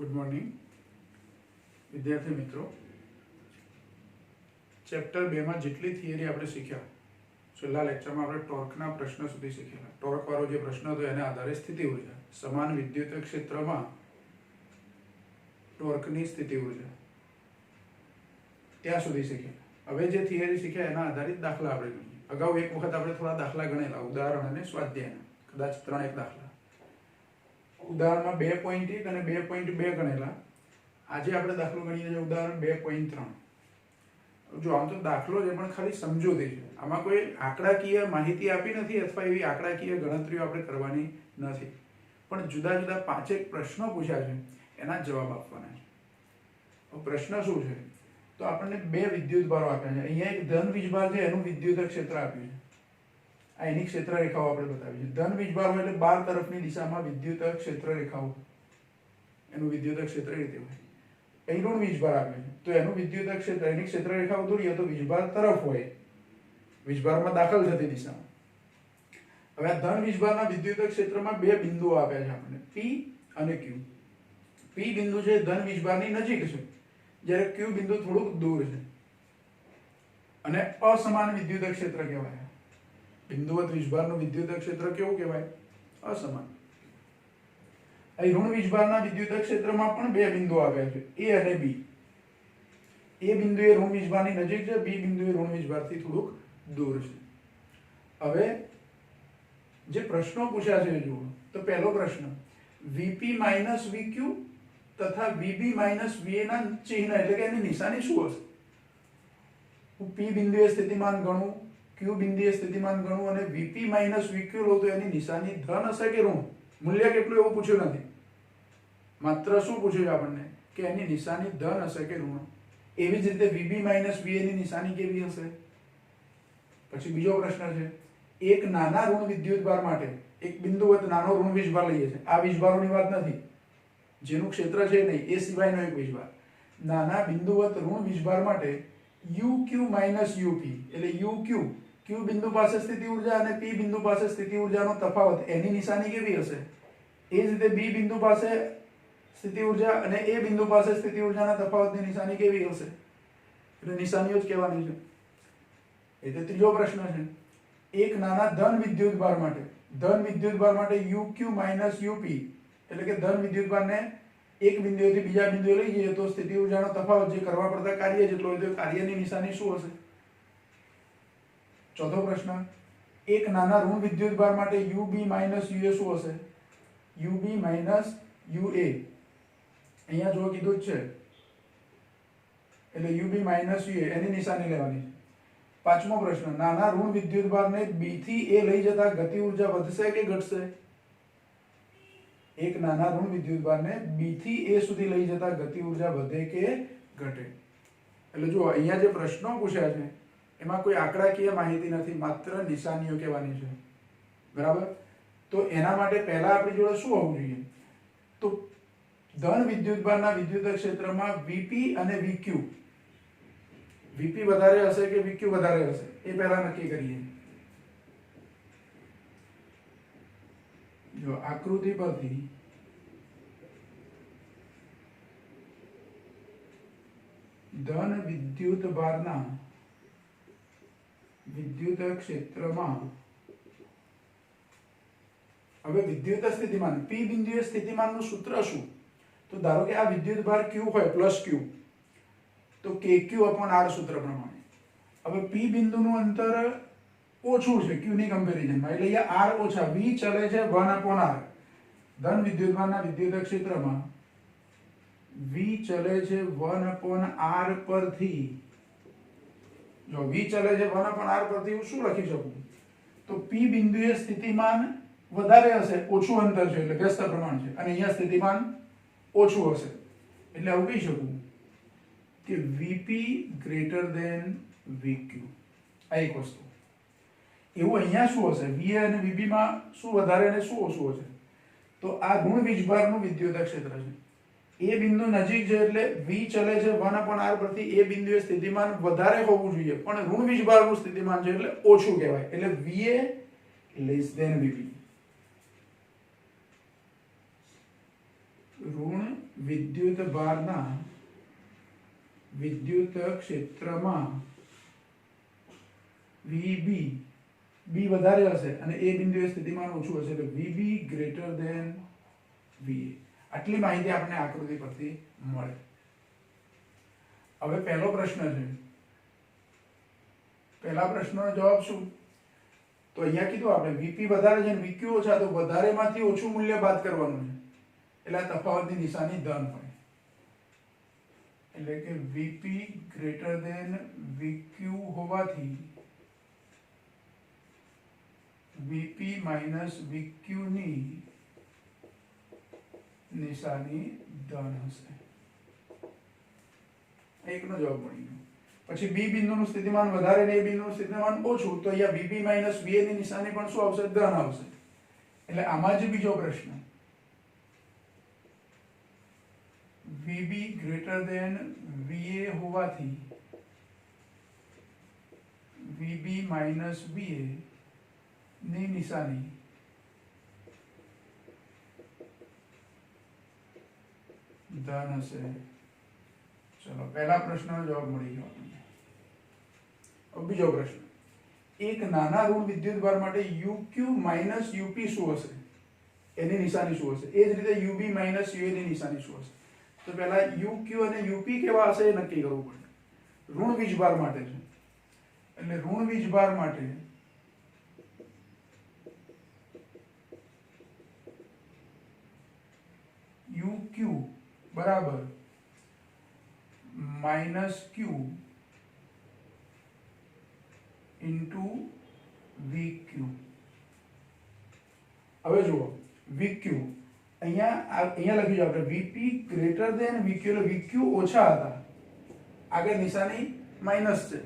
Good morning विद्यार्थी मित्रों। Chapter 2 में जेटली थियरी आपणे शीख्या छेल्ला लेक्चरमां आपणे टॉर्कना प्रश्न सुधी शीखेला। टॉर्क वाळो जे प्रश्न हतो एना आधारे स्थिति ऊर्जा समान विद्युत क्षेत्रमां टॉर्कनी स्थिति ऊर्जा त्यां सुधी शीखेला। हवे जे थियरी शीख्या एना आधारित दाखला आपणे गणीए। अगाऊ एक वखत आपणे थोड़ा दाखला गणेला उदाहरण अने स्वाध्यायना, कदाच 3 दाखला। उदाहरण में 2.1 અને 2.2 ગણેલા। આજે આપણે દાખલો ગણીએ છીએ ઉદાહરણ 2.3। જો આમ તો દાખલો છે પણ ખાલી સમજૂતી છે, આમાં કોઈ આંકડાકીય માહિતી આપી નથી અથવા એવી આંકડાકીય ગણતરીઓ આપણે કરવાની નથી, પણ જુદા જુદા 5 પ્રશ્નો પૂછ્યા છે એના જવાબ આપવાના છે। પ્રશ્ન શું છે તો આપણને બે વિદ્યુતભારો આપ્યા છે। અહીંયા એક ધન વીજભાર છે, એનું વિદ્યુત ક્ષેત્ર આપ્યું છે। આ એની ક્ષેત્ર રેખાઓ આપણે બતાવી છે। ધન વીજભાર હોય એટલે 12 તરફની દિશામાં વિદ્યુત ક્ષેત્ર રેખાઓ, એનું વિદ્યુત ક્ષેત્ર રીતે હોય। અહીં ઋણ વીજભાર આપ્યો છે તો એનું વિદ્યુત ક્ષેત્ર, એની ક્ષેત્ર રેખાઓ દોરીએ તો વીજભાર તરફ હોય, વીજભારમાં દાખલ થતી દિશામાં। હવે આ ધન વીજભારના વિદ્યુત ક્ષેત્રમાં બે બિંદુઓ આપ્યા છે આપણને, P અને Q। P બિંદુ છે ધન વીજભારની નજીક છે, જ્યારે Q બિંદુ થોડુંક દૂર છે, અને અસમાન વિદ્યુત ક્ષેત્ર કહેવાય। બિંદુવત વીજભારનું વિદ્યુત ક્ષેત્ર કેવું કહેવાય? અસમાન। અહીં ઋણ વીજભારના વિદ્યુત ક્ષેત્રમાં પણ બે બિંદુઓ આપ્યા છે, A અને B। A બિંદુ એ ઋણ વીજભારની નજીક છે, B બિંદુ એ ઋણ વીજભારથી થોડુંક દૂર છે। હવે જે પ્રશ્નો પૂછ્યા છે જુઓ તો પહેલો પ્રશ્ન, Vp - Vq તથા Vb - Va ના ચિહ્ન એટલે કે એની નિશાની શું હશે? હું P બિંદુએ સ્થિતિમાન ગણું, Q બિંદુએ સ્થિતિમાન ગણું અને Vp - Vq લો તો એની નિશાની ધન હશે કે ઋણ? મૂલ્ય કેટલું એવું પૂછ્યું નથી, માત્ર શું પૂછ્યું છે આપણને કે એની નિશાની ધન હશે કે ઋણ। એવી જ રીતે Vb - Va ની નિશાની કેવી હશે? પછી બીજો પ્રશ્ન છે, એક નાના ઋણ વિદ્યુતભાર માટે એક બિંદુવત નાનો ઋણ વીજભાર લઈએ છે। આ વીજભારોની વાત નથી, જેનું ક્ષેત્ર છે નહીં એ સિવાયનો એક વીજભાર। નાના બિંદુવત ઋણ વીજભાર માટે UQ - UP એટલે UQ Q બિંદુ પાસે સ્થિતિ ઊર્જા અને P બિંદુ પાસે સ્થિતિ ઊર્જાનો તફાવત, એની નિશાની કેવી હશે? એ જ રીતે B બિંદુ પાસે સ્થિતિ ઊર્જા અને A બિંદુ પાસે સ્થિતિ ઊર્જાના તફાવતની નિશાની કેવી હશે? એટલે નિશાનીઓ જ કહેવાની છે। એટલે ત્રીજો પ્રશ્ન છે, એક નાના ધન વિદ્યુતભાર માટે UQ - UP એટલે કે ધન વિદ્યુતભારને એક બિંદુએથી બીજા બિંદુએ લઈ જઈએ તો સ્થિતિ ઊર્જાનો તફાવત જે કરવા પડતા કાર્ય જેટલો હોય તો કાર્યની નિશાની શું હશે? ચોથો પ્રશ્ન, એક નાના ઋણ વિદ્યુતભાર માટે UB - UA શું હશે? UB - UA અહીંયા જો કીધું જ છે એટલે UB - UA એની નિશાની લેવાની છે। પાંચમો પ્રશ્ન, નાના ઋણ વિદ્યુતભારને B થી A લઈ જતા ગતિ ઊર્જા વધશે કે ઘટશે? એક નાના ઋણ વિદ્યુતભારને B થી A સુધી લઈ જતા ગતિ ઊર્જા વધે કે ઘટે? એટલે જો અહીંયા જે પ્રશ્નો પૂછ્યા છે એમાં કોઈ આંકડાકીય માહિતી નથી, માત્ર નિશાનીઓ કહેવાની છે, બરાબર? તો એના માટે પહેલા આપણી જોડે શું હોવું જોઈએ? તો ધન વિદ્યુતભારના વિદ્યુત ક્ષેત્રમાં Vp અને Vq, Vp વધારે હશે કે Vq વધારે હશે એ પહેલા નક્કી કરીએ। જો આકૃતિ પરથી ધન વિદ્યુતભારના વિદ્યુત ક્ષેત્રમાં હવે વિદ્યુત સ્થિતિમાન P બિંદુએ સ્થિતિમાનનું સૂત્ર શું? તો ધારો કે આ વિદ્યુતભાર Q હોય +Q તો KQ/R સૂત્ર પ્રમાણે હવે P બિંદુનું અંતર ઓછું છે Q ની કમ્પેરિઝનમાં, એટલે અહીંયા R ઓછા, V ચલે છે 1/R। ધન વિદ્યુતભારના વિદ્યુત ક્ષેત્રમાં V ચલે છે 1/R પરથી, જો V ચલે છે 1/R પરથી હું શું લખી શકું? તો P બિંદુએ સ્થિતિમાન વધારે હશે, ઓછું અંતર છે એટલે વ્યસ્ત પ્રમાણ છે, અને અહીંયા સ્થિતિમાન ઓછું હશે એટલે આવું કહી શકું કે Vp > Vq। આ એક વસ્તુ। એવું અહીંયા શું હશે? Va અને Vb માં શું વધારે અને શું ઓછું હશે? તો આ ઋણ વીજભારનું વિદ્યુત ક્ષેત્ર છે, એ બિંદુ નજીક છે એટલે V ચલે છે 1/R પરથી એ બિંદુએ સ્થિતિમાન વધારે હોવું જોઈએ, પણ ઋણ વીજભારનું સ્થિતિમાન છે એટલે ઓછું કહેવાય, એટલે Va < Vp। ઋણ વિદ્યુત ભારના વિદ્યુત ક્ષેત્રમાં વીબી બી વધારે હશે અને એ બિંદુએ સ્થિતિમાન ઓછું હશે એટલે વીબી ગ્રેટર ધેન વીએ. આટલી માહિતી આપણે આકૃતિ પરથી મળે. હવે પહેલો પ્રશ્ન છે. પહેલા પ્રશ્નનો જવાબ શું? તો અહીંયા કીધું આપણે વીપી વધારે છે ને વીક્યુ ઓછા, તો વધારેમાંથી ઓછું મૂલ્ય બાદ કરવાનું છે એટલે આ તફાવતની નિશાની ધન હોય. એટલે કે વીપી ગ્રેટર ધેન વીક્યુ હોવાથી વીપી માઇનસ વીક્યુ ની નિશાની ધન હશે. એકનો જવાબ મળી ગયો. પછી બી બિંદુનું સ્થિતિમાન વધારે ને એ બિંદુનું સ્થિતિમાન ઓછું, તો અહીંયા વીબી માઇનસ વીએ ની નિશાની પણ શું આવશે? ધન આવશે. એટલે આમાં જ બીજો પ્રશ્ન વીબી ગ્રેટર ધેન વીએ હોવાથી વીબી માઇનસ વીએ ની નિશાની ધન હશે. ચલો પહેલા પ્રશ્નનો જવાબ મળી ગયો આપણને. હવે બીજો પ્રશ્ન, એક નાના ઋણ વિદ્યુતભાર માટે યુક્યુ માઇનસ યુપી શું હશે? એની નિશાની શું હશે? એ જ રીતે યુબી માઇનસ યુએ ની નિશાની શું હશે? તો પહેલા યુક્યુ અને યુપી કેવા હશે એ નક્કી કરવું પડે. ઋણ વીજભાર માટે છે એટલે ઋણ વીજભાર માટે યુક્યુ બરાબર માઇનસ ક્યુ ઇન્ટુ વીક્યુ. હવે જુઓ વીક્યુ અહીંયા લખ્યું છે આપણે વીપી ગ્રેટર ધેન વીક્યુ એટલે વીક્યુ ઓછા હતા, આગળ નિશાની માઇનસ છે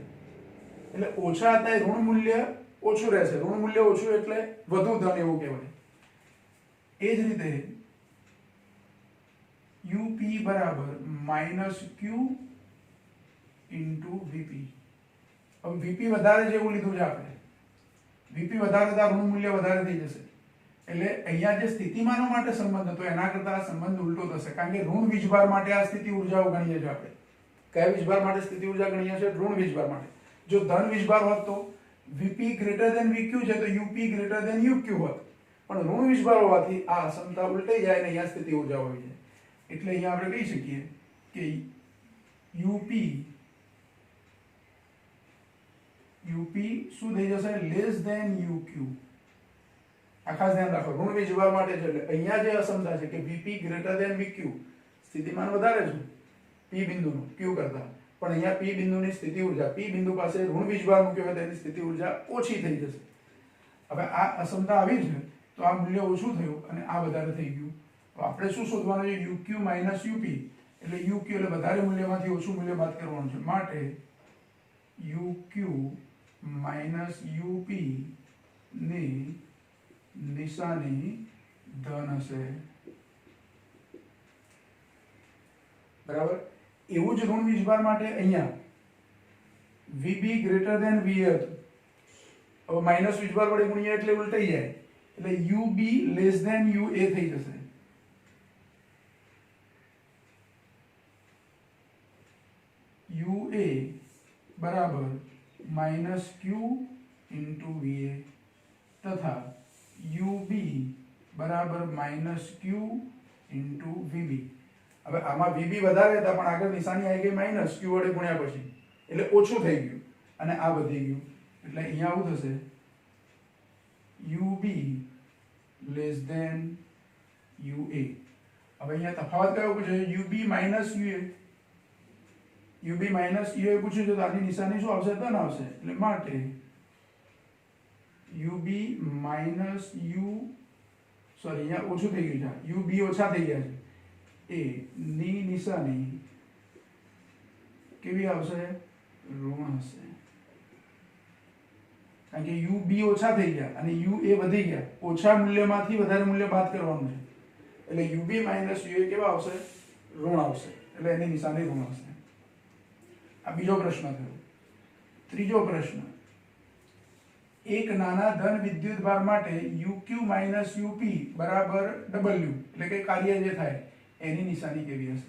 એટલે ઓછા હતા એ ઋણ મૂલ્ય ઓછું રહેશે. ઋણ મૂલ્ય ઓછું એટલે વધુ ધન એવું કહેવાય. એ જ રીતે યુપી બરાબર માઇનસ ક્યુ ઇન્ટુ વીપી. હવે વીપી વધારે છે એવું લીધું છે આપણે, વીપી વધારે થતા ઋણ મૂલ્ય વધારે થઈ જશે એટલે અહીંયા જે સ્થિતિમાનો માટે સંબંધ હતો એના કરતા આ સંબંધ ઉલટો થશે, કારણ કે ઋણ વીજભાર માટે આ સ્થિતિ ઉર્જાઓ ગણીએ છીએ આપણે. કયા વીજભાર માટે સ્થિતિ ઉર્જા ગણીએ છીએ? ઋણ વીજભાર માટે. જો ધન વીજભાર હોત તો વીપી ગ્રેટર ધેન વીક્યુ છે તો યુપી ગ્રેટર ધેન યુક્યુ હોત, પણ ઋણ વીજભાર હોવાથી આ અસમતા ઉલટાઈ જાય અને અહીંયા સ્થિતિ ઉર્જા આવી જાય. એટલે અહીંયા આપણે કહી શકીએ કે યુપી શું થઈ જશે? Less than UQ. આ ખાસ ધ્યાન રાખો, ઋણ વીજભાર માટે છે એટલે અહીંયા જે અસમતા છે કે વીપી ગ્રેટર ધેન વીક્યુ, સ્થિતિમાન વધારે છે પી બિંદુનું ક્યુ કરતા, પણ અહીંયા પી બિંદુની સ્થિતિ ઉર્જા પી બિંદુ પાસે ઋણ વીજભાર મૂક્યો હોય તેની સ્થિતિ ઉર્જા ઓછી થઈ જશે. હવે આ અસમતા આવી છે તો આ મૂલ્ય ઓછું થયું અને આ વધારે થઈ ગયું. તો આપણે શું શોધવાનું છે? યુક્યુ માઇનસ યુપી. એટલે યુક્યુ એટલે વધારે મૂલ્યમાંથી ઓછું મૂલ્ય બાદ કરવાનું છે, માટે યુક્યુ માઇનસ યુપી ની નિશાની ધન હશે. બરાબર. એવું જ ઋણ વીજભાર માટે અહીંયા વીબી ગ્રેટર ધેન વીએ હતું. હવે માઇનસ વીજભાર વડે ગુણીએ એટલે ઉલટાઈ જાય એટલે યુબી લેસ ધેન યુએ થઈ જશે. યુએ બરાબર માઇનસ ક્યુ ઇન્ટુ વીએ તથા યુબી બરાબર માઇનસ ક્યુ ઇન્ટુ વીબી. હવે આમાં વીબી વધારે હતા પણ આગળ નિશાની આવી ગઈ માઇનસ ક્યુ વડે ગુણ્યા પછી એટલે ઓછું થઈ ગયું અને આ વધી ગયું એટલે અહીંયા આવું થશે યુબી લેસ ધેન યુએ. હવે અહીંયા તફાવત કયો પૂછ્યો? UB minus UA. UB minus UA પૂછ્યું છે તો આની નિશાની શું આવશે? ધન આવશે. એટલે માટે યુબી માઇનસ યુ સોરી અહીંયા ઓછું થઈ ગયું છે, યુબી ઓછા થઈ ગયા છે એ ની નિશાની કેવી આવશે? ઋણ હશે. કારણ કે યુ બી ઓછા થઈ ગયા અને યુ એ વધી ગયા, ઓછા મૂલ્યમાંથી વધારે મૂલ્ય બાદ કરવાનું છે એટલે યુબી માઇનસ યુ એ કેવા આવશે? ઋણ આવશે. એટલે એની નિશાની ઋણ હશે. આ બીજો પ્રશ્ન થયો. ત્રીજો પ્રશ્ન, એક નાના ધન વિદ્યુતભાર માટે યુક્યુ માઇનસ યુપી બરાબર ડબલ્યુ એટલે કે કાર્ય જે થાય એની નિશાની કેવી હશે?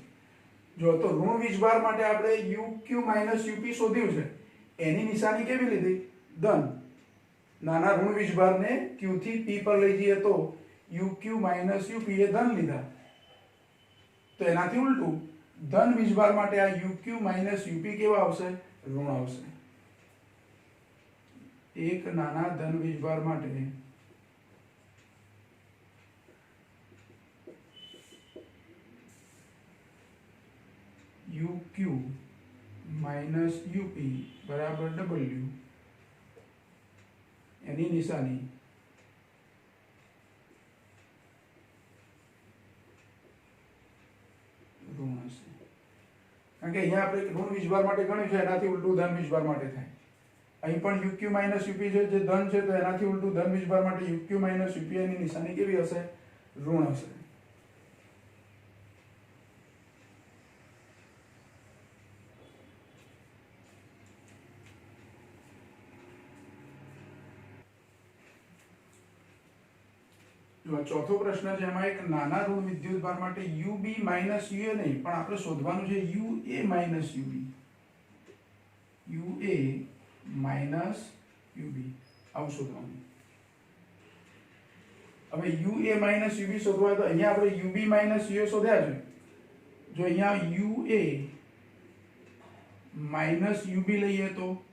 જો તો ઋણ વીજભાર માટે આપણે UQ - UP શોધ્યું છે, એની નિશાની કેવી લીધી? ધન. નાના ઋણ વીજભારને Q થી P પર લઈ જઈએ તો UQ - UP એ ધન લીધા. તો એનાથી ઉલટું ધન વીજભાર માટે આ UQ - UP કેવા આવશે? ઋણ આવશે. એક નાના ધન વીજભાર માટે UQ - UP બરાબર W, એની નિશાની ઋણ હશે. કારણ કે અહીંયા આપણે ઋણ વીજભાર માટે ગણ્યું છે, એનાથી ઉલટું ધન વીજભાર માટે થાય. અહીં પણ UQ - UP છે, જે ધન છે, તો એનાથી ઉલટું ધન વીજભાર માટે UQ - UP એની નિશાની કેવી હશે? ઋણ હશે. જો ચોથો પ્રશ્ન છે, એમાં એક નાના ઋણ વિદ્યુતભાર માટે UB - UA નહીં, પણ આપણે શોધવાનું છે UA - UB. UA - UB આવું શોધવાનું. હવે UA - UB શોધવા હોય તો અહીંયા આપણે UB - UA શોધ્યા છે. જો અહીંયા UA - UB લઈએ તો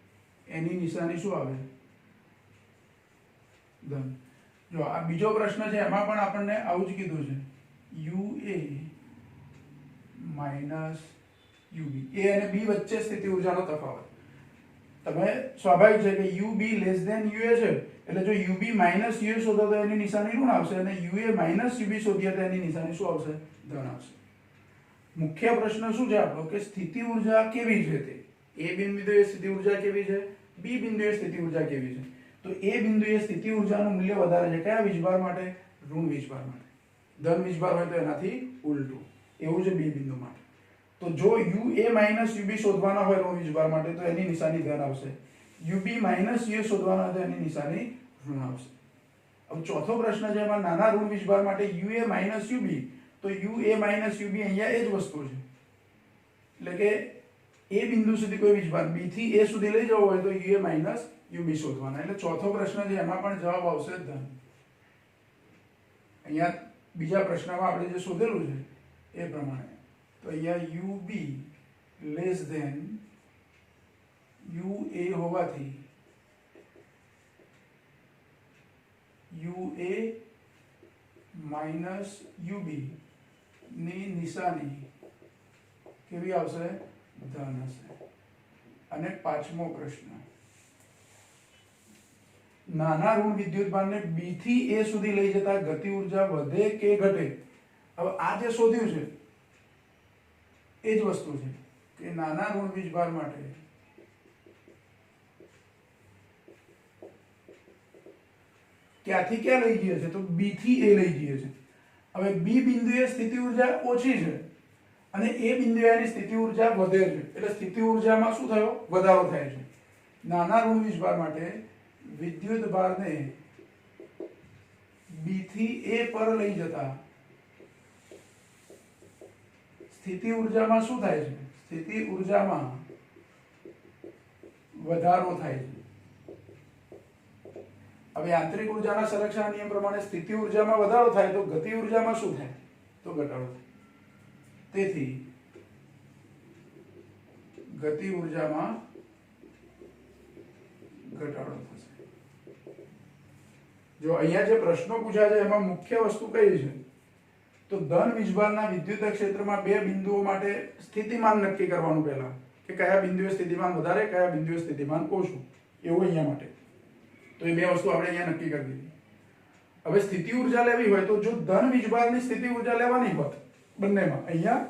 એની નિશાની શું આવે? ધન. જો આ બીજો પ્રશ્ન છે, એમાં પણ આપણને આવું જ કીધું છે, UA - UB. A અને B વચ્ચે સ્થિતિ ઊર્જાનો તફાવત. તમે સ્વાભાવિક છે કે UB UA છે, એટલે જો UB - UA શોધો તો એની નિશાની ઋણ આવશે, અને UA - UB શોધીએ તો એની નિશાની શું આવશે? ધન આવશે. મુખ્ય પ્રશ્ન શું છે આપણો? કે સ્થિતિ ઊર્જા કેવી છે તે. A બિંદુએ સ્થિતિ ઊર્જા કેવી છે? B બિંદુએ સ્થિતિ ઊર્જા કેવી છે? તો એ બિંદુએ સ્થિતિ ઊર્જાનું મૂલ્ય વધારે છે. કયા વીજભાર માટે? ઋણ વીજભાર માટે. ધન વીજભાર હોય તો એનાથી ઉલટું. એવું છે B બિંદુ માટે. તો જો UA - UB શોધવાના હોય ઋણ વીજભાર માટે તો એની નિશાની ધન આવશે. UB - UA શોધવાના હોય તો એની નિશાની ઋણ આવશે. હવે ચોથો પ્રશ્ન છે, એમાં નાના ઋણ વીજભાર માટે UA - UB. તો UA - UB અહીંયા એ જ વસ્તુ છે. એટલે કે એ બિંદુ સુધી કોઈ વીજભાર B થી A સુધી લઈ જવો હોય તો UA - UB શોધવાના. એટલે ચોથો પ્રશ્ન છે, એમાં પણ જવાબ આવશે ધન. અહીંયા બીજા પ્રશ્નમાં આપણે જે શોધેલું છે એ પ્રમાણે. તો અહીંયા UB UA હોવાથી UA - UB ની નિશાની કેવી આવશે? ધન હશે. અને પાંચમો પ્રશ્ન, નાના ઋણ વિદ્યુતભારને B થી A સુધી લઈ જતા ગતિ ઊર્જા વધે કે ઘટે? હવે આ જે શોધ્યું છે એ જ વસ્તુ છે કે નાના ઋણ વીજભાર માટે ક્યાંથી ક્યાં લઈ જઈએ છે? તો B થી A લઈ જઈએ છે. હવે B બિંદુએ સ્થિતિ ઊર્જા ઓછી છે અને A બિંદુએ એની સ્થિતિ ઊર્જા વધે છે, એટલે સ્થિતિ ઊર્જામાં શું થયો? વધારો થાય છે. નાના ઋણ વીજભાર માટે વિદ્યુત ભારને B થી A પર લઈ જતા સ્થિતિ ઊર્જામાં શું થાય છે? સ્થિતિ ઊર્જામાં વધારો થાય છે. હવે આંતરિક ઊર્જાના સંરક્ષણ નિયમ પ્રમાણે સ્થિતિ ઊર્જામાં વધારો થાય તો ગતિ ઊર્જામાં શું થાય? તો ઘટાડો થાય. તેથી ગતિ ઊર્જામાં ઘટાડો થશે. જો અહીંયા જે પ્રશ્નો પૂછ્યા છે એમાં મુખ્ય વસ્તુ કઈ છે? તો ધન વીજભારના વિદ્યુત ક્ષેત્રમાં બે બિંદુઓ માટે સ્થિતિમાન નક્કી કરવાનું પહેલા, કે કયા બિંદુએ સ્થિતિમાન વધારે, કયા બિંદુએ સ્થિતિમાન ઓછું, એવું અહીંયા માટે. તો એ બે વસ્તુ આપણે અહીંયા નક્કી કરી દીધી. હવે સ્થિતિ ઊર્જા લેવી હોય તો જો ધન વીજભારની સ્થિતિ ઊર્જા લેવાની હોત બંનેમાં, અહીંયા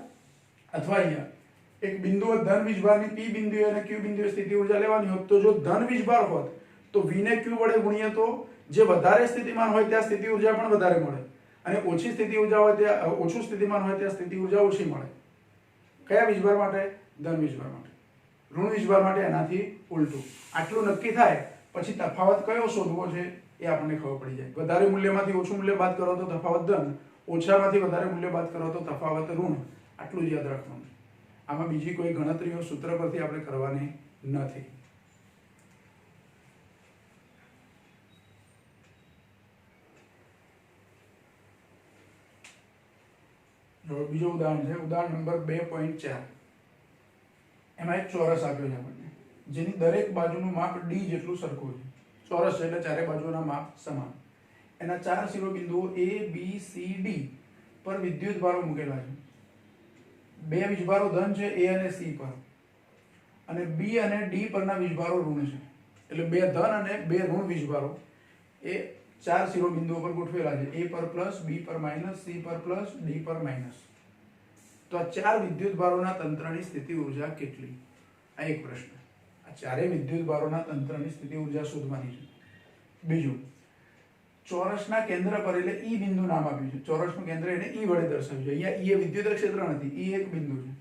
અથવા અહીંયા, એક બિંદુ ધન વીજભારની P બિંદુએ અને Q બિંદુએ સ્થિતિ ઊર્જા લેવાની હોત, તો જો ધન વીજભાર હોત તો V ને Q વડે ગુણીએ તો જે વધારે સ્થિતિમાન હોય ત્યાં સ્થિતિ ઊર્જા પણ વધારે મળે, અને ઓછી સ્થિતિ ઊર્જા હોય ત્યાં ઓછું સ્થિતિમાન હોય ત્યાં સ્થિતિ ઊર્જા ઓછી મળે. કયા વીજભાર માટે? ધન વીજભાર માટે. ઋણ વીજભાર માટે એનાથી ઉલટું. આટલું નક્કી થાય પછી તફાવત કયો શોધવો છે એ આપણને ખબર પડી જાય. વધારે મૂલ્યમાંથી ઓછું મૂલ્ય બાદ કરો તો તફાવત ધન, ઓછામાંથી વધારે મૂલ્ય બાદ કરો તો તફાવત ઋણ, આટલું જ યાદ રાખવાનું. આમાં બીજી કોઈ ગણતરીઓ સૂત્ર પરથી આપણે કરવાની નથી. બીજો ઉદાહરણ છે, ઉદાહરણ નંબર 2.4. એમાં એક ચોરસ આપ્યો છે આપણને, જેની દરેક બાજુનું માપ d જેટલું સરખું છે. ચોરસ છે એટલે ચારે બાજુના માપ સમાન. એના 4 શિરોબિંદુઓ a b c d પર વિદ્યુત ભારો મૂકેલા છે. બે વીજભારો ધન છે a અને c પર, અને b અને d પરના વીજભારો ઋણ છે. એટલે બે ધન અને બે ઋણ વીજભારો એ 4 શિરોબિંદુઓ પર ગોઠવેલા છે. a પર પ્લસ, b પર માઇનસ, c પર પ્લસ, d પર માઇનસ. તો આ 4 વિદ્યુત ભારોના તંત્રની સ્થિતિ ઊર્જા કેટલી? આ એક પ્રશ્ન. આ ચારે વિદ્યુત ભારોના તંત્રની સ્થિતિ ઊર્જા શોધવાની છે. બીજું, ચોરસના કેન્દ્ર પર, એટલે E બિંદુ નામ આપ્યું છે. ચોરસનું કેન્દ્ર એને E વડે દર્શાવ્યું છે. અહીંયા E એ વિદ્યુત ક્ષેત્ર નથી, E એક બિંદુ છે.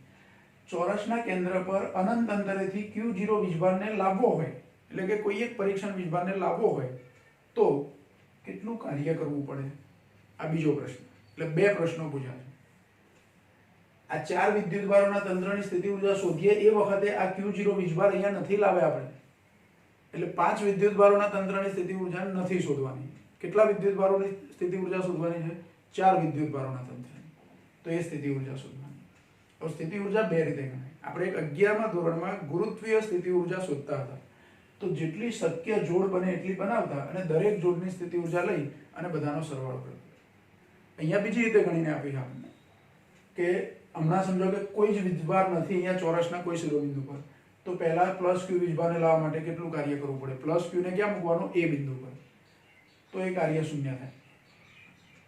ચોરસના કેન્દ્ર પર અનંત અંતરેથી Q0 વીજભારને લાવવો હોય, એટલે કે કોઈ એક પરીક્ષણ વીજભારને લાવવો હોય તો કેટલું કાર્ય કરવું પડે? આ બીજો પ્રશ્ન. એટલે બે પ્રશ્નો પૂછ્યા છે. આ 4 વિદ્યુત ભારોના તંત્રની સ્થિતિ ઊર્જા શોધીએ એ વખતે આ Q0 વીજભાર અહીંયા નથી લાવ્યા આપણે, એટલે 5 વિદ્યુત ભારોના તંત્રની સ્થિતિ ઊર્જા નથી શોધવાની. કેટલા વિદ્યુત ભારોની સ્થિતિ ઊર્જા શોધવાની છે? 4 વિદ્યુત ભારોના તંત્રની. તો એ સ્થિતિ ઊર્જા શોધવાની. હવે સ્થિતિ ઊર્જા બે રીતે ગણાય. આપણે એક 11મા ધોરણમાં ગુરુત્વીય સ્થિતિ ઊર્જા શોધતા હતા. તો જેટલી શક્ય જોડ બને એટલી બનાવતા અને દરેક જોડની સ્થિતિ ઊર્જા લઈ અને બધાનો સરવાળો કરતા. અહીંયા બીજી રીતે ગણીને આપી છે આપણને કે હમણાં સમજો કે કોઈ જ વીજભાર નથી અહીંયા ચોરસના કોઈ શિરોબિંદુ પર, તો પહેલા પ્લસ ક્યુ વીજભારને લાવવા માટે કેટલું કાર્ય કરવું પડે? પ્લસ ક્યુ ને ક્યાં મૂકવાનું? એ બિંદુ પર. તો એ કાર્ય શૂન્ય થાય.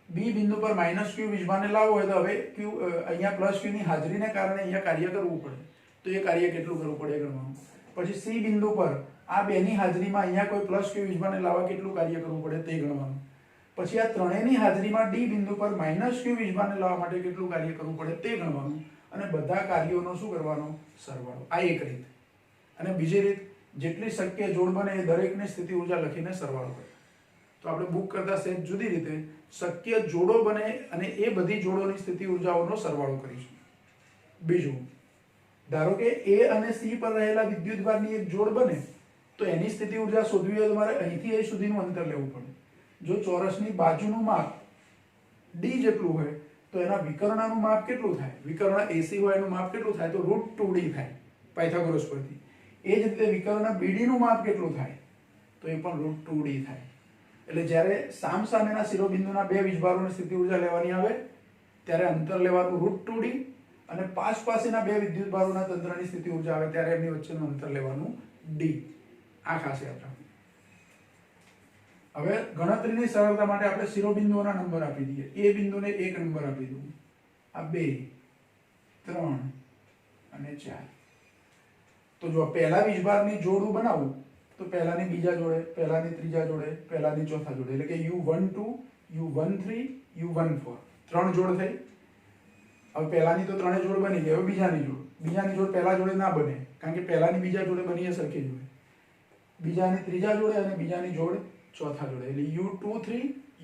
બી બિંદુ પર માઇનસ ક્યુ વીજભારને લાવવો હોય તો હવે ક્યુ અહીંયા પ્લસ ક્યુ ની હાજરીને કારણે અહીંયા કાર્ય કરવું પડે. તો એ કાર્ય કેટલું કરવું પડે ગણવાનું. પછી સી બિંદુ પર આ બેની હાજરીમાં અહીંયા કોઈ પ્લસ ક્યુ વીજભારને લાવવા કેટલું કાર્ય કરવું પડે તે ગણવાનું. પછી આ ત્રણેયની હાજરીમાં ડી બિંદુ પર માઇનસ ક્યુ વીજભારને લાવવા માટે કેટલું કાર્ય કરવું પડે તે ગણવાનું. અને બધા કાર્યોનો શું કરવાનો? સરવાળો. આ એક રીત. અને બીજી રીત, જેટલી શક્ય જોડ બને એ દરેકની સ્થિતિ ઊર્જા લખીને સરવાળો કરે. તો આપણે બુક કરતા સહેજ જુદી રીતે શક્ય જોડો બને અને એ બધી જોડોની સ્થિતિ ઊર્જાઓનો સરવાળો કરીશું. બીજું, ધારો કે A અને C પર રહેલા વિદ્યુતભારની એક જોડ બને તો એની સ્થિતિ ઊર્જા શોધવી હોય તો તમારે અહીંથી અહીં સુધીનું અંતર લેવું પડે. જો ચોરસની બાજુનું માપ d જેટલું હોય તો એના વિકર્ણનું માપ કેટલું થાય? વિકર્ણ AC હોય એનું માપ કેટલું થાય? તો √2d થાય પાયથાગોરસ પરથી. એ જ રીતે વિકર્ણ BD નું માપ કેટલું થાય? તો એ પણ √2d થાય. એટલે જ્યારે સામસામેના શિરોબિંદુના બે વીજભારોની સ્થિતિ ઊર્જા લેવાની આવે ત્યારે અંતર લેવાનું √2d, અને પાસેના બે વિદ્યુતભારોના તંત્રની સ્થિતિ ઊર્જા આવે ત્યારે એમની વચ્ચેનું અંતર લેવાનું d. આ ખાસ યાદ રાખો. હવે ગણતરીની સરળતા માટે આપણે શિરોબિંદુઓના નંબર આપી દઈએ. એ બિંદુને 1 નંબર આપી દઉં, આ 2, 3 અને 4. તો જો પહેલા વીજભારની જોડું બનાવું તો પહેલાની બીજા જોડે, પહેલાની ત્રીજા જોડે, પહેલાની ચોથા જોડે, એટલે કે U12, U13, U14 ત્રણ જોડ થઈ. હવે પહેલાની તો ત્રણે જોડ બની ગઈ. હવે બીજાની જોડ પહેલા જોડે ના બને, કારણ કે પહેલાની બીજા જોડે બની એ સરખી જોડે. બીજાની ત્રીજા જોડે અને બીજાની જોડ ચોથા જોડે, એટલે U23,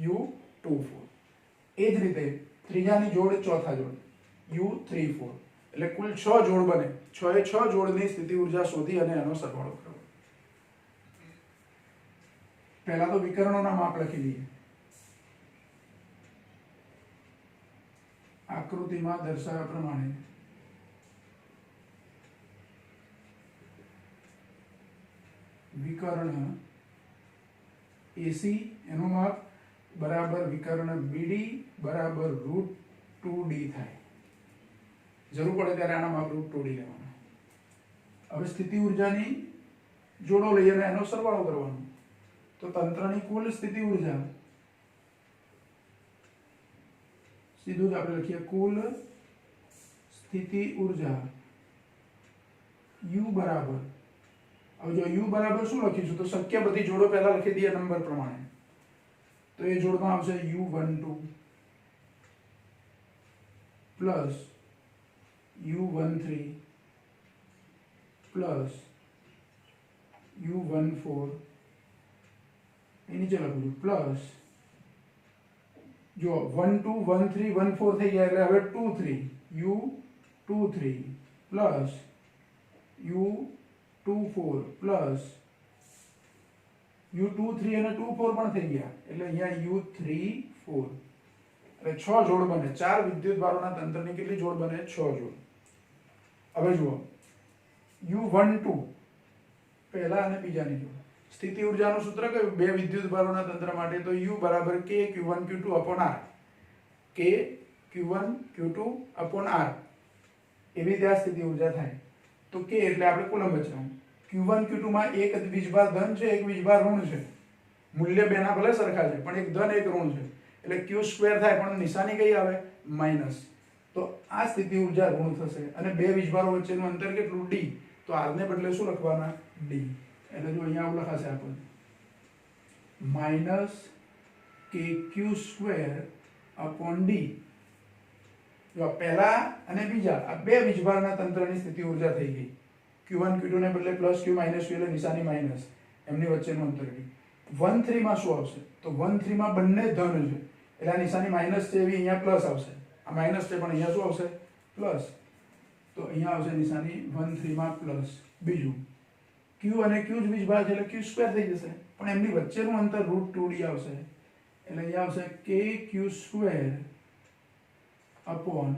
U24. એ જ રીતે ત્રીજાની જોડ ચોથા જોડે U34. એટલે કુલ 6 જોડ બને. 6 એ 6 જોડની સ્થિતિ ઊર્જા શોધી અને એનો સરવાળો કરો. પહેલા તો વિકર્ણોના માપ લખી દઈએ. આકૃતિમાં દર્શાવ્યા પ્રમાણે વિકર્ણ AC એનું માપ બરાબર વિકર્ણ BD બરાબર √2d થાય. જરૂર પડે ત્યારે આના માપ √2d લેવાના. હવે સ્થિતિ ઊર્જાની જોડો લઈ અને એનો સરવાળો કરવાનો. તો તંત્રની કુલ સ્થિતિ ઊર્જા સીધું જ આપણે લખીએ, કુલ સ્થિતિ ઊર્જા U બરાબર, હવે જો U બરાબર શું લખીશું તો શક્ય બધી જોડો પહેલા લખી દઈએ નંબર પ્રમાણે. તો એ જોડમાં આવશે U12 plus U13 plus U14, એ નીચે લખું છું, પ્લસ જો 1 2 1 3 1 4 થઈ ગયા એટલે હવે 2 3 u23 plus u24 plus u23 અને 24 પણ થઈ ગયા એટલે અહીંયા u34 એટલે 6 જોડ બને. 4 વિદ્યુત ભારોના તંત્રની કેટલી જોડ બને? 6 જોડ. હવે જુઓ u12 પહેલા અને બીજાની જોડ. સ્થિતિ ઊર્જાનું સૂત્ર કયું? બે વિદ્યુત ભારોના તંત્ર માટે તો u બરાબર k q1 q2 upon r. k q1 q2 upon r. એવી રીતે આ સ્થિતિ ઊર્જા થાય. તો k એટલે આપણે કુલમ બચાવવાનું. q1 q2 માં એક વીજભાર ધન છે, એક વીજભાર ઋણ છે. મૂલ્ય બેના ભલે સરખા છે પણ એક ધન એક ઋણ છે એટલે q સ્ક્વેર થાય પણ નિશાની કઈ આવે? માઈનસ. તો આ સ્થિતિ ઊર્જા ઋણ થશે અને બે વીજભારો વચ્ચેનું અંતર કેટલું? d. તો r ને બદલે શું લખવાના? d. એટલે જો અહીંયા આવું લખાશે આપણને minus kq square upon d. જો પહેલા અને બીજા આ બે વીજભારના તંત્રની સ્થિતિ ઊર્જા થઈ ગઈ. q1 q2 ને બદલે પ્લસ q માઈનસ q એટલે નિશાની માઈનસ, એમની વચ્ચેનું અંતર d. 1 3 માં શું આવશે? તો 1 3 માં બંને ધન છે એટલે આ નિશાની માઈનસ છે એવી અહીંયા પ્લસ આવશે. આ માઈનસ છે પણ અહીંયા શું આવશે? પ્લસ. તો અહીંયા આવશે નિશાની 1 3 માં પ્લસ. બીજું q અને q જ વીજભાર છે એટલે q સ્ક્વેર થઈ જશે પણ એમની વચ્ચેનું અંતર √2d આવશે એટલે અહીંયા આવશે kq square upon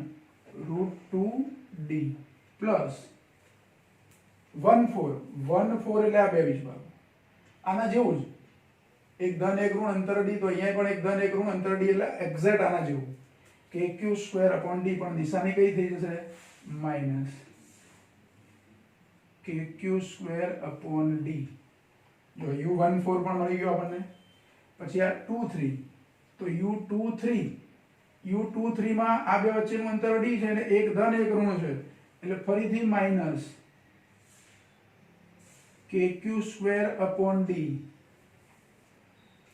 √2d plus 1 4 એટલે આ બે વીજભારો આના જેવું જ એક ધન એક ઋણ અંતર d. તો અહીંયા પણ એક ધન એક ઋણ અંતર d એટલે એક્ઝેક્ટ આના જેવું kq સ્ક્વેર અપોન d પણ નિશાની કઈ થઈ જશે? Minus kq square upon d. જો u14 પણ મળી ગયો આપણને. પછી આ 2 3 તો u23 માં આ બે વચ્ચેનું અંતર d છે એટલે એક ધન એક ઋણ છે એટલે ફરીથી minus kq square upon d.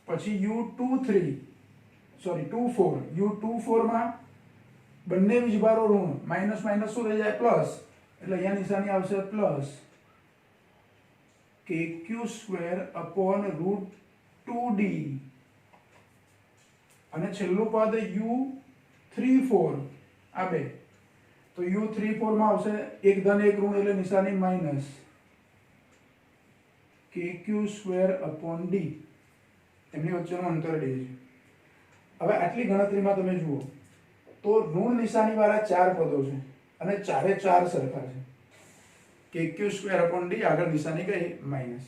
પછી u24 માં બંને વીજભારો ઋણ માઈનસ માઈનસ શું થઈ જાય? પ્લસ. એટલે અહીંયા નિશાની આવશે plus kq square upon √2d. અને છેલ્લું પદ u34 આ બે. તો u34 માં આવશે એક ધન એક ઋણ એટલે નિશાની minus kq square upon d. એમની વચ્ચેનું અંતર d છે. હવે આટલી ગણતરીમાં તમે જુઓ તો ઋણ નિશાની વાળા ચાર પદો છે અને ચારે ચાર સરખા છે. kq સ્ક્વેર અપોન d આગળ નિશાની કઈ? માઈનસ.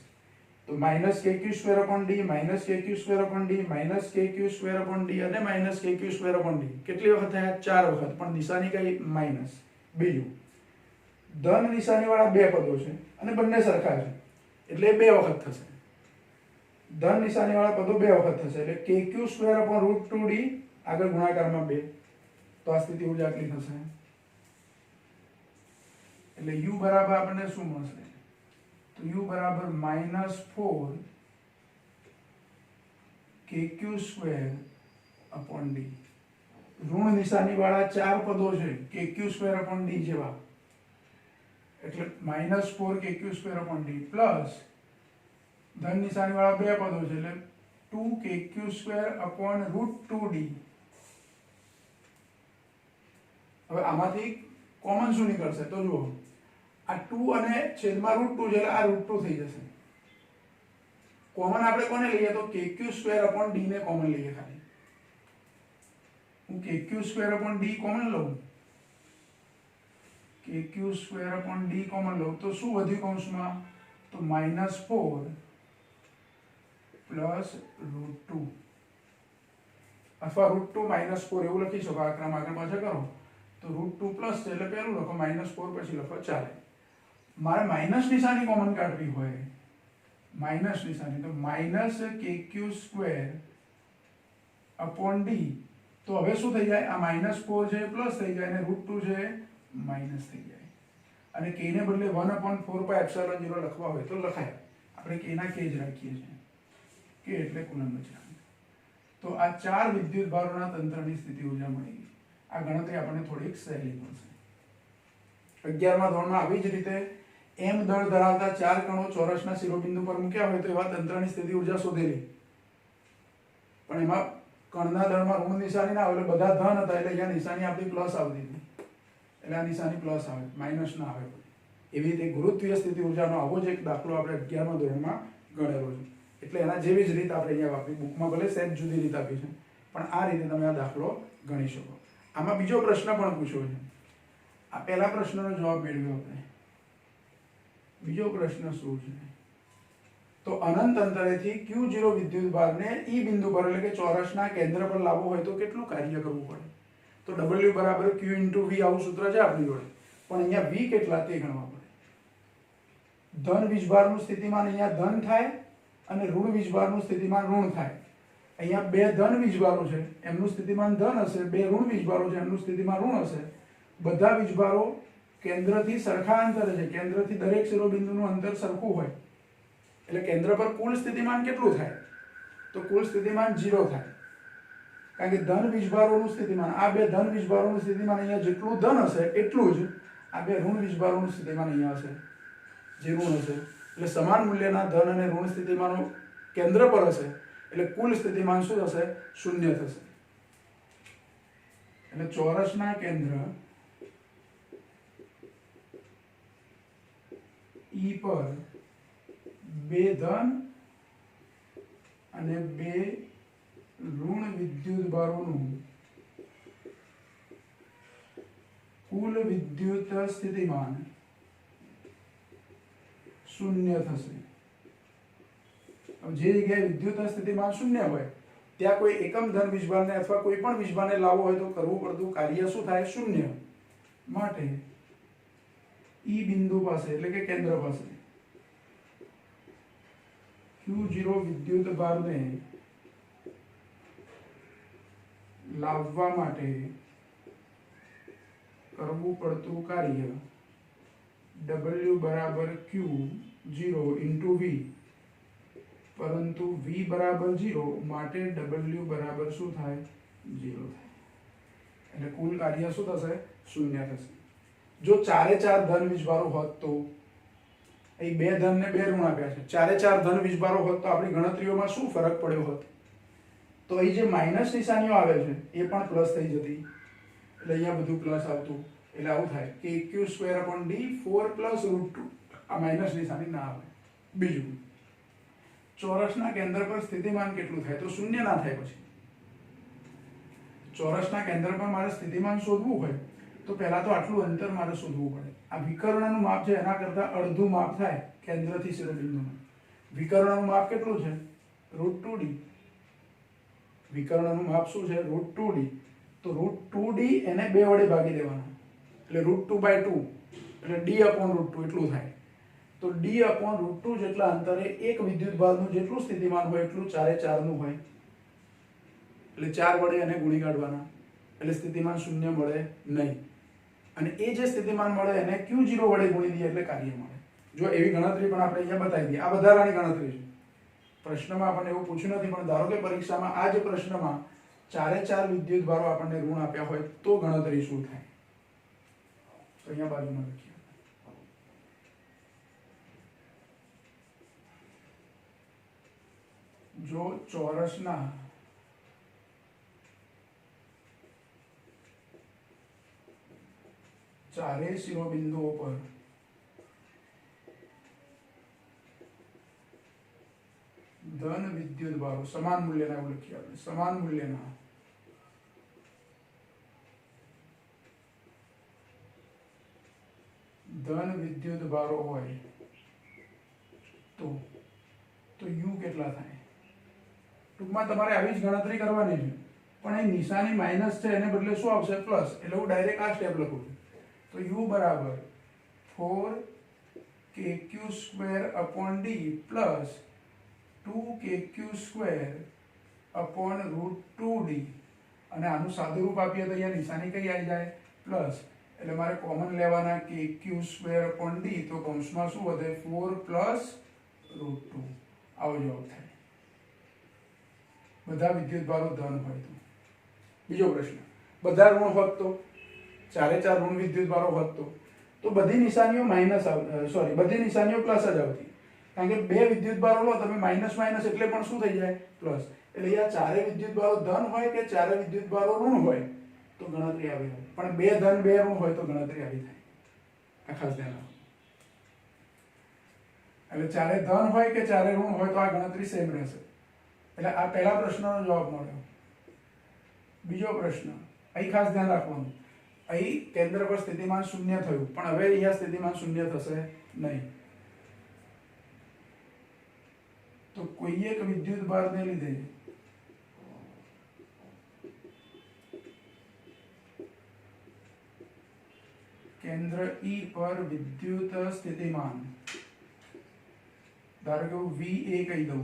તો minus kq square upon d minus kq square upon d minus kq square upon d અને minus kq square upon d. કેટલી વખત થયા? 4 વખત. પણ નિશાની કઈ? માઈનસ. બીજું ધન નિશાની વાળા બે પદો છે અને બંને સરખા છે એટલે બે વખત થશે. ધન નિશાની વાળા પદો બે વખત થશે એટલે kq સ્ક્વેર અપોન √2d આગળ ગુણાકારમાં 2. તો આ સ્થિતિ ઊર્જા આટલી થશે. એટલે u બરાબર આપણને શું મળશે? તો u બરાબર -4 kq સ્ક્વેર અપોન d. ઋણ નિશાની વાળા ચાર પદો છે kq સ્ક્વેર અપોન d જેવા એટલે -4 kq square upon d plus ધન નિશાની વાળા બે પદો છે એટલે 2 kq સ્ક્વેર અપોન √2d. હવે આમાંથી કોમન શું નીકળશે? તો જુઓ આ 2 અને છેદમાં √2 છે એટલે આ √2 થઈ જશે. કોમન આપણે કોને લઈએ? તો kq સ્ક્વેર અપોન d ને કોમન લઈએ. ખાલી હું kq square upon d common લઉં, kq square upon d common લઉં તો શું વધ્યું કૌંસમાં? તો -4 પ્લસ √2 અથવા √2 -4 એવું લખી શકો. આ ક્રમ આગળ પાછળ કરો તો √2 પ્લસ છે એટલે પહેલું લખો -4 પછી લખો ચાલે. મારે માઈનસ નિશાની કોમન કાઢવી હોય માઈનસ નિશાની તો minus kq square upon d. તો હવે શું થઈ જાય? આ -4 છે પ્લસ થઈ જાય અને √2 છે માઈનસ થઈ જાય. અને k ને બદલે 1/4πε0 લખવા હોય તો લખાય. આપણે k ના k જ રાખીએ છીએ. k એટલે કુલંબ ચાર્જ. તો આ ચાર વિદ્યુત ભારોના તંત્રની સ્થિતિ ઊર્જા મળી ગઈ. આ ગણતરી આપણને થોડીક સહેલી મળશે. 11મા ધોરણમાં આવી જ રીતે m દળ ધરાવતા ચાર કણો ચોરસના શિરોબિંદુ પર મૂક્યા હોય તો એવા તંત્રની સ્થિતિ ઊર્જા શોધેલી. પણ એમાં કણના દળમાં ઋણ નિશાની ના આવે એટલે બધા ધન હતા એટલે અહીંયા નિશાની આપણી પ્લસ આવતી હતી એટલે આ નિશાની પ્લસ આવે માઇનસ ના આવે. એવી રીતે ગુરુત્વીય સ્થિતિ ઊર્જાનો આવો જ એક દાખલો આપણે 11મા ધોરણમાં ગણેલો છે. એટલે એના જેવી જ રીત આપણે અહીંયા વાપરી. બુકમાં ભલે સહેજ જુદી રીત આપી છે પણ આ રીતે તમે આ દાખલો ગણી શકો. આમાં બીજો પ્રશ્ન પણ પૂછ્યો છે. આ પહેલા પ્રશ્નનો જવાબ મેળવ્યો આપણે. બીજો પ્રશ્ન શું છે? તો અનંત અંતરેથી Q0 વિદ્યુત ભારને E બિંદુ પર એટલે કે ચોરસના કેન્દ્ર પર લાવવો હોય તો કેટલું કાર્ય કરવું પડે? તો W બરાબર Q × V આવું સૂત્ર છે આપણી જોડે. પણ અહીંયા V કેટલા તે ગણવા પડે. ધન વીજભારનું સ્થિતિમાન અહીંયા ધન થાય અને ઋણ વીજભારનું સ્થિતિમાન ઋણ થાય. અહીંયા બે ધન વીજભારો છે એમનું સ્થિતિમાન ધન હશે, બે ઋણ વીજભારો છે એમનું સ્થિતિમાન ઋણ હશે. બધા વીજભારો કેન્દ્રથી સરખા અંતરે છે, કેન્દ્રથી દરેક શિરોબિંદુનું અંતર સરખું હોય એટલે કેન્દ્ર પર કુલ સ્થિતિમાન કેટલું થાય? તો કુલ સ્થિતિમાન 0 થાય. કારણ કે ધન વીજભારોનું સ્થિતિમાન, આ બે ધન વીજભારોનું સ્થિતિમાન અહીંયા જેટલું ધન હશે એટલું જ આ બે ઋણ વીજભારોનું સ્થિતિમાન અહીંયા હશે જે ઋણ હશે. એટલે સમાન મૂલ્યના ધન અને ઋણ સ્થિતિમાનો કેન્દ્ર પર હશે એટલે કુલ સ્થિતિમાન શું થશે? 0 થશે. એટલે ચોરસના કેન્દ્ર E પર બે ધન અને બે ઋણ વિદ્યુત ભારોનું કુલ વિદ્યુત સ્થિતિમાન 0 થશે. જે જગ્યાએ વિદ્યુત સ્થિતિમાન 0 હોય ત્યાં કોઈ એકમ ધન વીજભારને અથવા કોઈ પણ વીજભારને લાવવો હોય તો કરવું પડતું કાર્ય શું થાય? 0. માટે E બિંદુ પાસે એટલે કે કેન્દ્ર પાસે Q0 વિદ્યુત ભારને લાવવા માટે કરવું પડતું કાર્ય W બરાબર Q0 × V, પરંતુ V બરાબર 0 માટે W બરાબર શું થાય? 0 થાય. એટલે કુલ કાર્ય શું થશે? 0 થશે. જો ચારે ચાર ધન વીજભારો હોત તો અહીં બે ધન ને બે ઋણ આપ્યા છે. ચારે ચાર ધન વીજભારો હોત તો આપણી ગણતરીઓમાં શું ફરક પડ્યો હોત? તો અહીં જે માઇનસ નિશાનીઓ આવે છે એ પણ પ્લસ થઈ જતી એટલે અહીંયા બધું પ્લસ આવતું. એટલે આવું થાય કે Q² / D 4 + √2. આ માઇનસ નિશાની ના આવે. બીજું, ચોરસના કેન્દ્ર પર સ્થિતિમાન કેટલું થાય? તો 0 ના થાય. પછી ચોરસના કેન્દ્ર પર મારે સ્થિતિમાન શોધવું હોય તો પહેલા તો આટલું અંતર મારે શોધવું પડે. આ વિકર્ણનું માપ છે એના કરતાં અડધું માપ થાય કેન્દ્રથી શિરોબિંદુનું. વિકર્ણનું માપ કેટલું છે? √2D. વિકર્ણનું માપ શું છે? √2D. તો √2D એને 2 વડે ભાગી દેવાના એટલે √2/2 એટલે D/√2 એટલું થાય. તો D/√2 જેટલા અંતરે એક વિદ્યુત ભારનું જેટલું સ્થિતિમાન હોય એટલું ચારે ચારનું હોય એટલે 4 વડે એને ગુણી કાઢવાના એટલે સ્થિતિમાન 0 મળે નહીં. અને એ જે સ્થિતિમાન મળે એને Q0 વડે ગુણી દઈએ એટલે કાર્ય મળે. જો એવી ગણતરી પણ આપણે અહીંયા બતાવી દઈએ. આ વધારાની ગણતરી છે. પ્રશ્નમાં આપણને એવું પૂછ્યું નથી પણ ધારો કે પરીક્ષામાં આ જ પ્રશ્નમાં ચારે ચાર વિદ્યુત ભારો આપણને ઋણ આપ્યા હોય તો ગણતરી શું થાય? તો અહીંયા બાજુમાં લખીએ. જો ચોરસના ચારે શિરોબિંદુઓ પર ધન વિદ્યુત ભારો સમાન મૂલ્યના, એવું લખીએ આપણે, સમાન મૂલ્યના ધન વિદ્યુત ભારો હોય તો U કેટલા થાય? ટૂંકમાં તમારે આવી જ ગણતરી કરવાની છે પણ એ નિશાની માઇનસ છે એને બદલે શું આવશે? પ્લસ. એટલે હું ડાયરેક્ટ આ સ્ટેપ લખું છું. તો U બરાબર 4kq² / D plus 2kq² / √2D. અને આનું સાદું રૂપ આપીએ તો અહીંયા નિશાની કઈ આવી જાય? પ્લસ. એટલે મારે કોમન લેવાના kq² / D. તો કૌંસમાં શું વધે? 4 + √2. આવો જવાબ થાય. બધા વિદ્યુત ભારો ધન હોય તો. બીજો પ્રશ્ન, બધા ઋણ હોત તો, ચારે ચાર ઋણ વિદ્યુત ભારો હોત તો બધી નિશાનીઓ માઇનસ બધી નિશાનીઓ પ્લસ જ આવતી. કારણ કે બે વિદ્યુત ભારો લો તમે માઇનસ માઇનસ એટલે પણ શું થઈ જાય? પ્લસ. એટલે આ ચારે વિદ્યુતભારો ધન હોય કે ચારે વિદ્યુતભારો ઋણ હોય તો ગણતરી આવી હોય, પણ બે ધન બે ઋણ હોય તો ગણતરી આવી થાય. આ ખાસ ધ્યાન રાખો. એટલે ચારે ધન હોય કે ચારે ઋણ હોય તો આ ગણતરી સેમ રહેશે. એટલે આ પહેલા પ્રશ્નનો જવાબ મળ્યો. બીજો પ્રશ્ન, અહીં ખાસ ધ્યાન રાખવાનું, અહીં કેન્દ્ર પર સ્થિતિમાન શૂન્ય થયું, પણ હવે અહીંયા સ્થિતિમાન શૂન્ય થશે નહીં. તો કોઈ એક વિદ્યુત ભારને લીધે કેન્દ્ર E પર વિદ્યુત સ્થિતિમાન, ધારો કે હું VA કહી દઉં,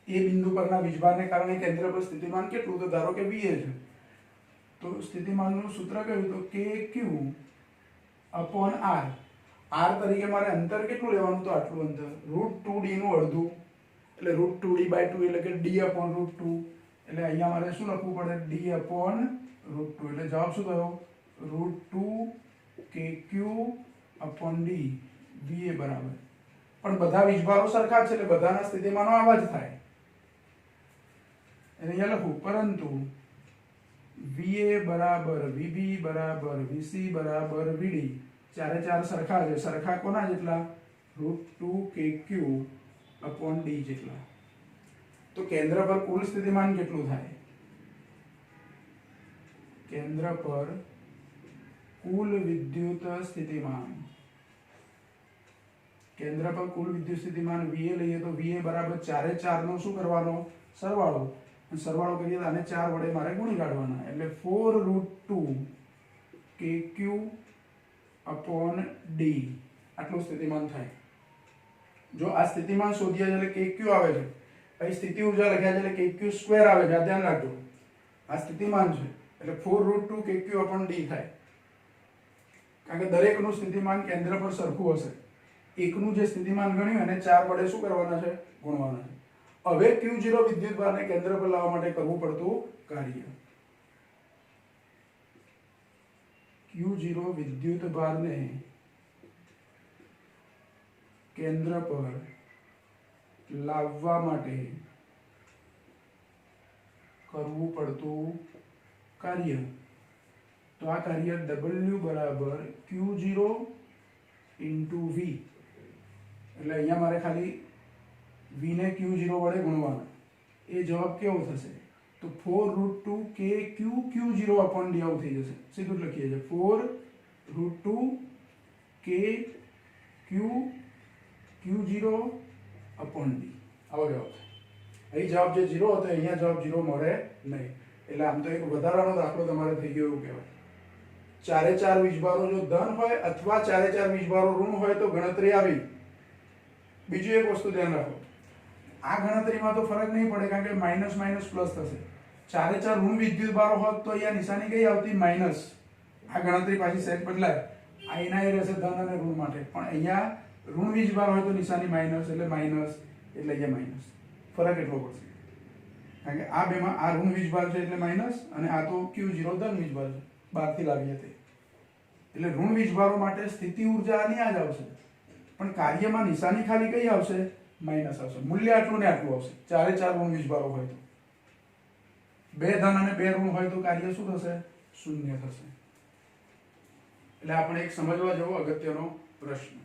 એ બિંદુ પરના વીજભારને કારણે કેન્દ્ર પર સ્થિતિમાન કેટલું, તો ધારો કે VA છે, તો સ્થિતિમાનનું સૂત્ર કયું, તો KQ upon R. R તરીકે મારે અંતર કેટલું લેવાનું, તો આટલું અંતર, √2D નું અડધું, એટલે √2D/2 એટલે કે D upon √2. એટલે અહીંયા મારે શું લખવું પડે, D upon √2. એટલે જવાબ શું થયો, √2KQ upon D, VA બરાબર. પણ બધા વીજભારો સરખા છે એટલે બધાના સ્થિતિમાનો આવા જ થાય. એટલે અહીંયા લખું, પરંતુ VA બરાબર VB બરાબર VC બરાબર VD, ચારે ચાર સરખા છે. સરખા કોના જેટલા, √2KQ upon D જેટલા. તો કેન્દ્ર પર કુલ સ્થિતિમાન કેટલું થાય, કેન્દ્ર પર કુલ વિદ્યુત સ્થિતિમાન, કેન્દ્ર પર કુલ વિદ્યુત સ્થિતિમાન VA લઈએ તો VA બરાબર ચારે ચાર નો શું કરવાનો, સરવાળો. સરવાળો કરીએ તો આને 4 વડે મારે ગુણી કાઢવાના, એટલે 4√2KQ upon D આટલું સ્થિતિમાન થાય. જો આ સ્થિતિમાન શોધ્યા છે એટલે KQ આવે છે, અહીં સ્થિતિ ઊર્જા લખ્યા છે એટલે KQ² આવે છે. આ ધ્યાન રાખજો, આ સ્થિતિમાન છે એટલે 4√2KQ upon D થાય. કારણ કે દરેકનું સ્થિતિમાન કેન્દ્ર પર સરખું હશે. એકનું જે સ્થિતિમાન ગણ્યું એને 4 વડે શું કરવાના છે, ગુણવાના છે. હવે Q0 વિદ્યુતભારને કેન્દ્ર પર લાવવા માટે કરવું પડતું કાર્ય, Q0 વિદ્યુતભારને કેન્દ્ર પર લાવવા માટે કરવું પડતું કાર્ય. તો આ કાર્ય W બરાબર Q0 into V. એટલે અહીંયા મારે ખાલી V ને Q0 વડે ગુણવાનો. એ જવાબ કેવો થશે, તો 4√2KQ Q0 upon D આવું થઈ જશે. સીધું જ લખીએ છીએ, 4√2KQ Q0 upon D આવો જવાબ થાય. અહીં જવાબ જે 0 હતો અહીંયા જવાબ 0 મળે નહીં. એટલે આમ તો એક વધારાનો દાખલો તમારે થઈ ગયો એવું કહેવાય. ચારે ચાર વીજભારો જો ધન હોય અથવા ચારે ચાર વીજભારો ઋણ હોય તો ગણતરી આવી. બીજું એક વસ્તુ ધ્યાન રાખો, આ ગણતરીમાં તો ફરક નહીં પડે કારણ કે માઇનસ માઇનસ પ્લસ થશે. ચારે ચાર ઋણ વિદ્યુતભારો હોત તો અહીંયા નિશાની કઈ આવતી, માઇનસ. આ ગણતરી પાછી સેટ બદલાય, અહીંના એ રહેશે ધન અને ઋણ માટે, પણ અહીંયા ઋણ વીજભાર હોય તો નિશાની માઇનસ, એટલે માઇનસ, એટલે અહીંયા માઇનસ. ફરક એટલો પડશે કારણ કે આ બેમાં આ ઋણ વીજભાર છે એટલે માઇનસ, અને આ તો Q0 ધન વીજભાર છે, બહારથી લાવીએ તે. એટલે ઋણ વીજભારો માટે સ્થિતિ ઊર્જા આની આ જ આવશે, પણ કાર્યમાં નિશાની ખાલી કઈ આવશે, માઇનસ આવશે. મૂલ્ય આટલું ને આટલું આવશે. ચારે ચાર ઋણ વીજભારો હોય તો, બે ધન અને બે ઋણ હોય તો કાર્ય શું થશે, શૂન્ય થશે. એટલે આપણે એક સમજવા જેવો અગત્યનો પ્રશ્ન.